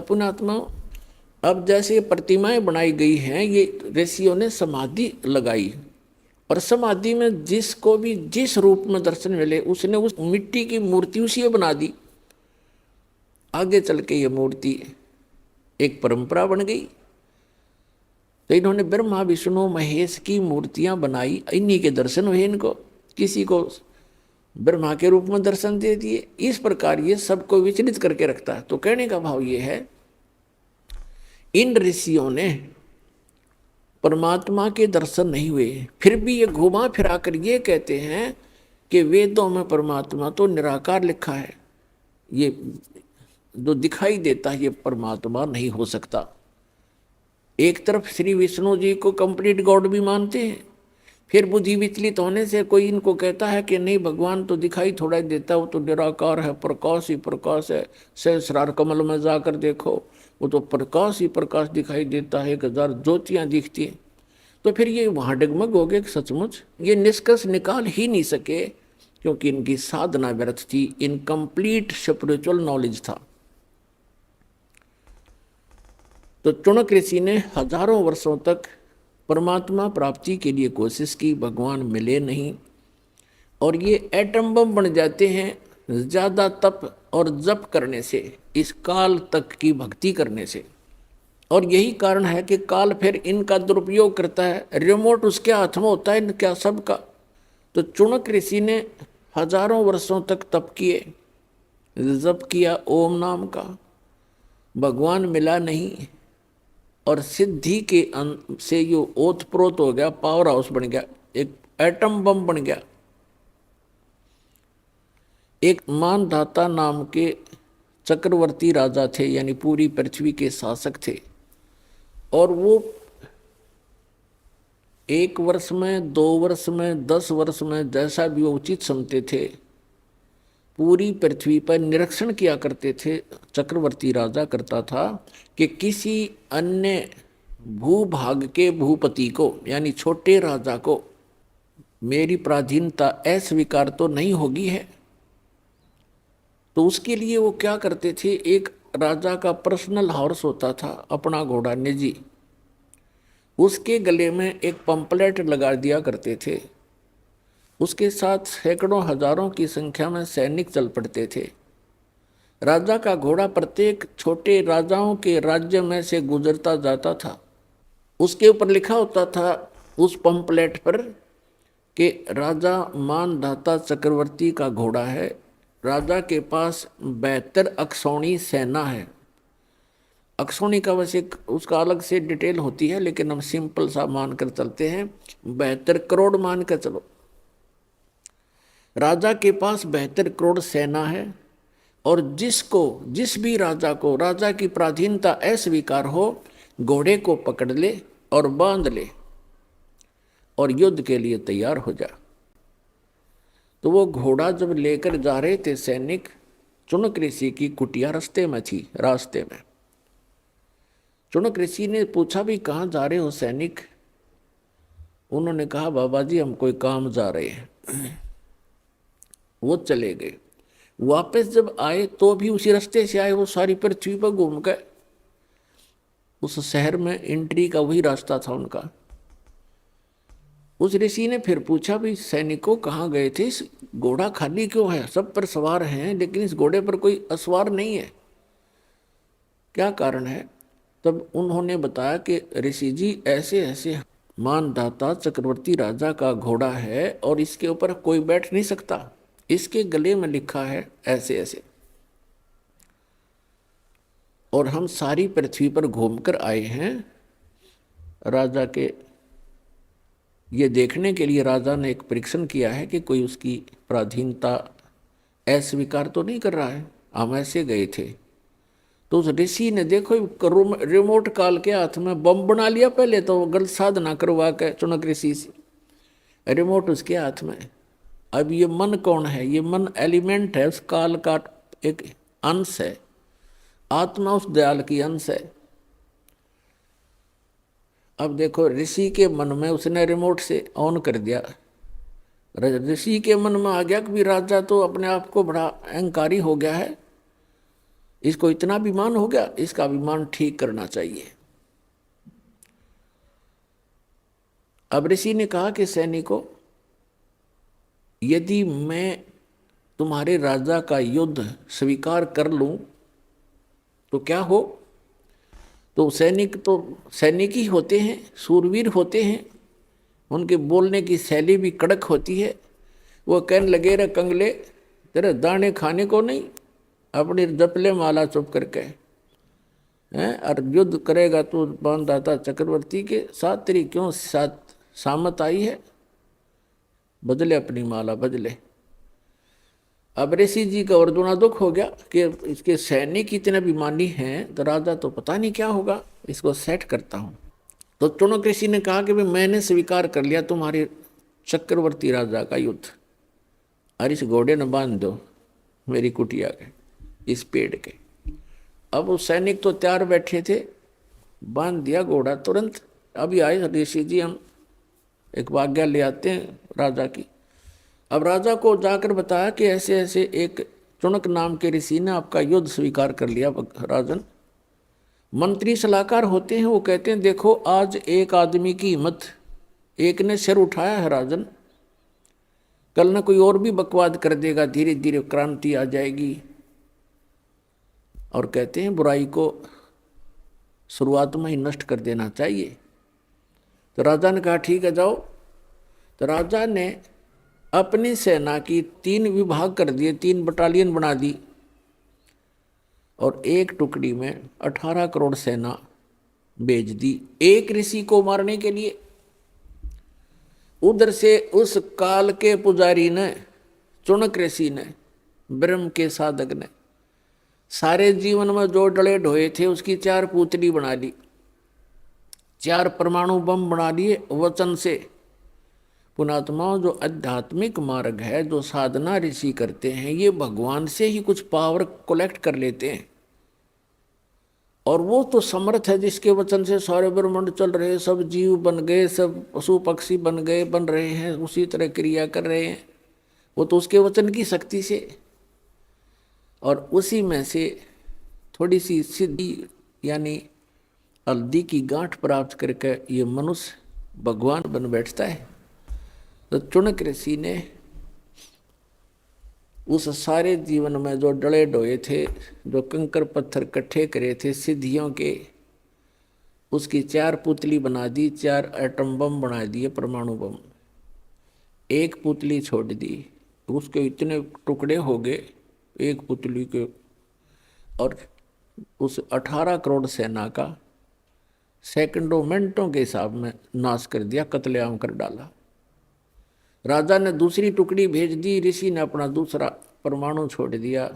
पुण्यात्मा, अब जैसे प्रतिमाएं बनाई गई हैं, ये ऋषियों ने समाधि लगाई, और समाधि में जिसको भी जिस रूप में दर्शन मिले उसने उस मिट्टी की मूर्ति उसी बना दी। आगे चल के ये मूर्ति एक परंपरा बन गई। तो इन्होंने ब्रह्मा विष्णु महेश की मूर्तियां बनाई, इन्हीं के दर्शन हुए इनको, किसी को ब्रह्मा के रूप में दर्शन दे दिए। इस प्रकार ये सबको विचलित करके रखता है। तो कहने का भाव ये है, इन ऋषियों ने परमात्मा के दर्शन नहीं हुए, फिर भी ये घुमा फिरा कर ये कहते हैं कि वेदों में परमात्मा तो निराकार लिखा है, ये जो दिखाई देता है ये परमात्मा नहीं हो सकता। एक तरफ श्री विष्णु जी को कंप्लीट गॉड भी मानते हैं, फिर बुद्धि विचलित होने से कोई इनको कहता है कि नहीं भगवान तो दिखाई थोड़ा ही देता, वो तो निराकार है, प्रकाश ही प्रकाश है, सहस्रार कमल में जाकर देखो वो तो प्रकाश ही प्रकाश दिखाई देता है, 1000 ज्योतियां दिखती हैं। तो फिर ये वहाँ डगमग हो गए सचमुच, ये निष्कर्ष निकाल ही नहीं सके, क्योंकि इनकी साधना व्यर्थ थी, इनकम्प्लीट स्पिरिचुअल नॉलेज था। तो चुनक ऋषि ने हजारों वर्षों तक परमात्मा प्राप्ति के लिए कोशिश की, भगवान मिले नहीं, और ये एटम बम बन जाते हैं ज़्यादा तप और जप करने से, इस काल तक की भक्ति करने से। और यही कारण है कि काल फिर इनका दुरुपयोग करता है, रिमोट उसके हाथ में होता है इनका सबका। तो चुनक ऋषि ने हजारों वर्षों तक तप किए, जप किया ओम नाम का, भगवान मिला नहीं, और सिद्धि के से यो ओत प्रोत हो गया, पावर हाउस बन गया, एक एटम बम बन गया। एक मानधाता नाम के चक्रवर्ती राजा थे, यानी पूरी पृथ्वी के शासक थे, और वो 1 वर्ष में 2 वर्ष में 10 वर्ष में जैसा भी वो उचित समझते थे, पूरी पृथ्वी पर निरीक्षण किया करते थे। चक्रवर्ती राजा करता था कि किसी अन्य भूभाग के भूपति को, यानी छोटे राजा को, मेरी पराधीनता अस्वीकार तो नहीं होगी है। तो उसके लिए वो क्या करते थे, एक राजा का पर्सनल हॉर्स होता था, अपना घोड़ा निजी, उसके गले में एक पंपलेट लगा दिया करते थे। उसके साथ सैकड़ों हजारों की संख्या में सैनिक चल पड़ते थे। राजा का घोड़ा प्रत्येक छोटे राजाओं के राज्य में से गुजरता जाता था। उसके ऊपर लिखा होता था उस पंपलेट पर कि राजा मानधाता चक्रवर्ती का घोड़ा है, राजा के पास 72 अक्षौणी सेना है। अक्षौणी का वैसे उसका अलग से डिटेल होती है, लेकिन हम सिंपल सा मानकर चलते हैं, 72 करोड़ मान कर चलो। राजा के बास 72 करोड़ सेना है, और जिस भी राजा को राजा की पराधीनता अस्वीकार हो, घोड़े को पकड़ ले और बांध ले और युद्ध के लिए तैयार हो जा। तो वो घोड़ा जब लेकर जा रहे थे सैनिक, चुनक ऋषि की कुटिया रास्ते में थी। रास्ते में चुनक ऋषि ने पूछा भी कहाँ जा रहे हो सैनिक? उन्होंने कहा बाबा जी हम कोई काम जा रहे हैं। वो चले गए। वापस जब आए तो भी उसी रास्ते से आए, वो सारी पृथ्वी पर घूम गए। उस शहर में एंट्री का वही रास्ता था उनका। उस ऋषि ने फिर पूछा भी सैनिकों कहाँ गए थे, इस घोड़ा खाली क्यों है, सब पर सवार हैं लेकिन इस घोड़े पर कोई असवार नहीं है, क्या कारण है? तब उन्होंने बताया कि ऋषि जी ऐसे ऐसे मानधाता चक्रवर्ती राजा का घोड़ा है और इसके ऊपर कोई बैठ नहीं सकता, इसके गले में लिखा है ऐसे ऐसे, और हम सारी पृथ्वी पर घूमकर आए हैं राजा के ये देखने के लिए। राजा ने एक परीक्षण किया है कि कोई उसकी पराधीनता अस्वीकार तो नहीं कर रहा है, हम ऐसे गए थे। तो उस ऋषि ने देखो रिमोट काल के हाथ में बम बना लिया, पहले तो गलत साधना करवा के चुनक ऋषि से, रिमोट उसके हाथ में। अब ये मन कौन है? ये मन एलिमेंट है, उस काल का एक अंश है, आत्मा उस दयाल की अंश है। अब देखो ऋषि के मन में उसने रिमोट से ऑन कर दिया, ऋषि के मन में आ गया कि राजा तो अपने आप को बड़ा अहंकारी हो गया है, इसको इतना अभिमान हो गया, इसका अभिमान ठीक करना चाहिए। अब ऋषि ने कहा कि सैनिकों, यदि मैं तुम्हारे राजा का युद्ध स्वीकार कर लूं तो क्या हो? तो सैनिक ही होते हैं, सूरवीर होते हैं, उनके बोलने की शैली भी कड़क होती है। वो कहने लगे, रे कंगले, तेरे दाने खाने को नहीं, अपनी जपले माला चुप करके हैं, और युद्ध करेगा तो बांधाता चक्रवर्ती के साथ, तेरी क्यों साथ सामत आई है? बदले अपनी माला, बदले। अब ऋषि जी का और दूना दुख हो गया कि इसके सैनिक इतने अभिमानी हैं, तो राजा तो पता नहीं क्या होगा, इसको सेट करता हूँ। तो चुनक ऋषि ने कहा कि भाई मैंने स्वीकार कर लिया तुम्हारे चक्रवर्ती राजा का युद्ध, और इस घोड़े ने बांध दो मेरी कुटिया के इस पेड़ के। अब वो सैनिक तो तैयार बैठे थे, बांध दिया घोड़ा तुरंत। अभी आए ऋषि जी, हम एक आज्ञा ले आते हैं राजा की। अब राजा को जाकर बताया कि ऐसे ऐसे एक चुनक नाम के ऋषि ने आपका युद्ध स्वीकार कर लिया। राजन, मंत्री सलाहकार होते हैं, वो कहते हैं देखो आज एक आदमी की हिम्मत, एक ने सिर उठाया है राजन, कल ना कोई और भी बकवाद कर देगा, धीरे धीरे क्रांति आ जाएगी। और कहते हैं बुराई को शुरुआत में ही नष्ट कर देना चाहिए। तो राजा ने कहा ठीक है जाओ। तो राजा ने अपनी सेना की 3 विभाग कर दिए, 3 बटालियन बना दी, और एक टुकड़ी में 18 करोड़ सेना भेज दी एक ऋषि को मारने के लिए। उधर से उस काल के पुजारी ने, चुनक ऋषि ने, ब्रह्म के साधक ने, सारे जीवन में जो डले ढोए थे उसकी 4 पुतली बना ली, 4 परमाणु बम बना लिए वचन से। पुणात्माओं, जो आध्यात्मिक मार्ग है, जो साधना ऋषि करते हैं, ये भगवान से ही कुछ पावर कलेक्ट कर लेते हैं। और वो तो समर्थ है जिसके वचन से सारे ब्रह्मांड चल रहे, सब जीव बन गए, सब पशु पक्षी बन गए, बन रहे हैं, उसी तरह क्रिया कर रहे हैं। वो तो उसके वचन की शक्ति से, और उसी में से थोड़ी सी सिद्धि यानी हल्दी की गांठ प्राप्त करके ये मनुष्य भगवान बन बैठता है। तो चुनक ऋषि ने उस सारे जीवन में जो डले डोए थे, जो कंकर पत्थर इकट्ठे करे थे सिद्धियों के, उसकी 4 पुतली बना दी, 4 एटम बम बना दिए, परमाणु बम। एक पुतली छोड़ दी, उसके इतने टुकड़े हो गए एक पुतली के, और उस 18 करोड़ सेना का सेकंडों मिनटों के हिसाब में नाश कर दिया, कत्लेआम कर डाला। राजा ने दूसरी टुकड़ी भेज दी, ऋषि ने अपना दूसरा परमाणु छोड़ दिया,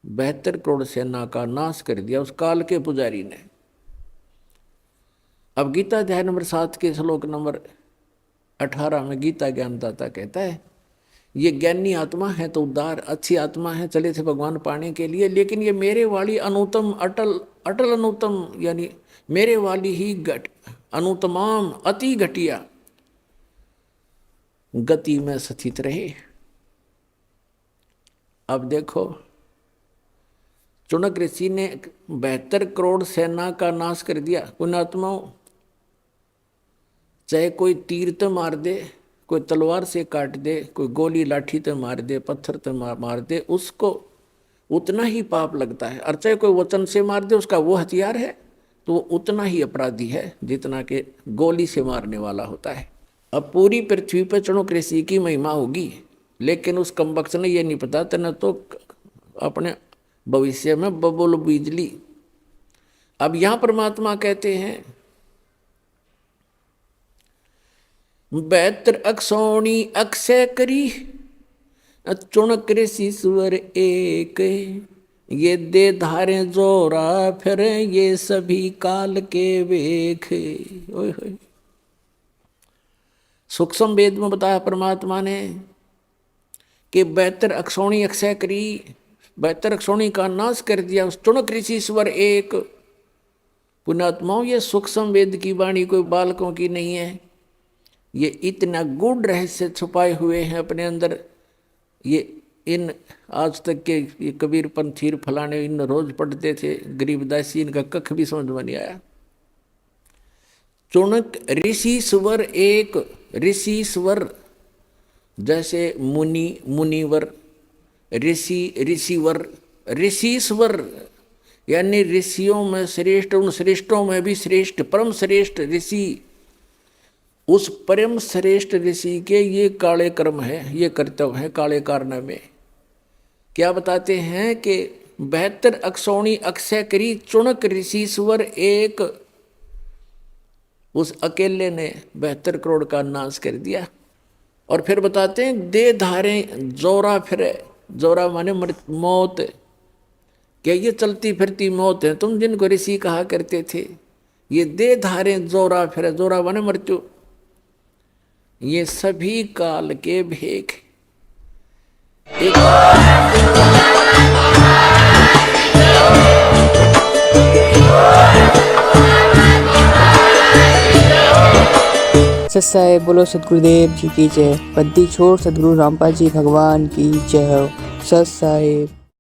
72 करोड़ सेना का नाश कर दिया उस काल के पुजारी ने। अब गीता अध्याय नंबर 7 के श्लोक नंबर 18 में गीता ज्ञानदाता कहता है, ये ज्ञानी आत्मा है तो उदार अच्छी आत्मा है, चले थे भगवान पाने के लिए, लेकिन ये मेरे वाली अनुतम अटल अटल अनुतम, यानी मेरे वाली ही अनुतमाम अति घटिया गति में स्थित रहे। अब देखो, चुनक ऋषि ने 72 करोड़ सेना का नाश कर दिया। पुण्यात्माओं, चाहे कोई तीर तो मार दे, कोई तलवार से काट दे, कोई गोली लाठी तो मार दे, पत्थर तो मार दे, उसको उतना ही पाप लगता है। और चाहे कोई वचन से मार दे, उसका वो हथियार है तो वो उतना ही अपराधी है जितना कि गोली से मारने वाला होता है। अब पूरी पृथ्वी पर चुनक ऋषि की महिमा होगी, लेकिन उस कमबख्त ने ये नहीं पता था, न तो अपने भविष्य में बबुल बिजली। अब यहां परमात्मा कहते हैं, 72 अक्षौणी अक्षय करी, चुनक ऋषि स्वर एक, ये दे धारे जोरा फिर ये सभी काल के वेख। ओए होए, सूक्ष्म वेद में बताया परमात्मा ने कि 72 अक्षौणी अक्षय करी, 72 अक्षौणी का नाश कर दिया उस चुनक ऋषि स्वर एक। पुण्यात्माओं, ये सूक्ष्म वेद की वाणी कोई बालकों की नहीं है, ये इतना गूढ़ रहस्य छुपाए हुए हैं अपने अंदर। ये इन आज तक के ये कबीर पंथी फलाने इन रोज पढ़ते थे, गरीबदासी इनका कख भी समझ में नहीं आया। चुणक ऋषि स्वर एक, ऋषि स्वर जैसे मुनि मुनिवर, ऋषि ऋषिवर, ऋषिश्वर यानी ऋषियों में श्रेष्ठ, उन श्रेष्ठों में भी श्रेष्ठ, परम श्रेष्ठ ऋषि। उस परम श्रेष्ठ ऋषि के ये काले कर्म है, ये कर्तव्य है काले कारनामे। क्या बताते हैं कि 72 अक्षौणी अक्षय करी चुणक ऋषिश्वर एक, उस अकेले ने 72 करोड़ का नाश कर दिया। और फिर बताते हैं दे धारे जोरा फिरे, जोरा माने मौत, क्या ये चलती फिरती मौत है तुम जिनको ऋषि कहा करते थे, ये दे धारे जोरा फिरे, जोरा माने मृत्यु, ये सभी काल के भेख। सत्साई बोलो सतगुरुदेव जी की जय। बद्दी छोड़ सतगुरु रामपाल जी भगवान की जय हो। सत्साई।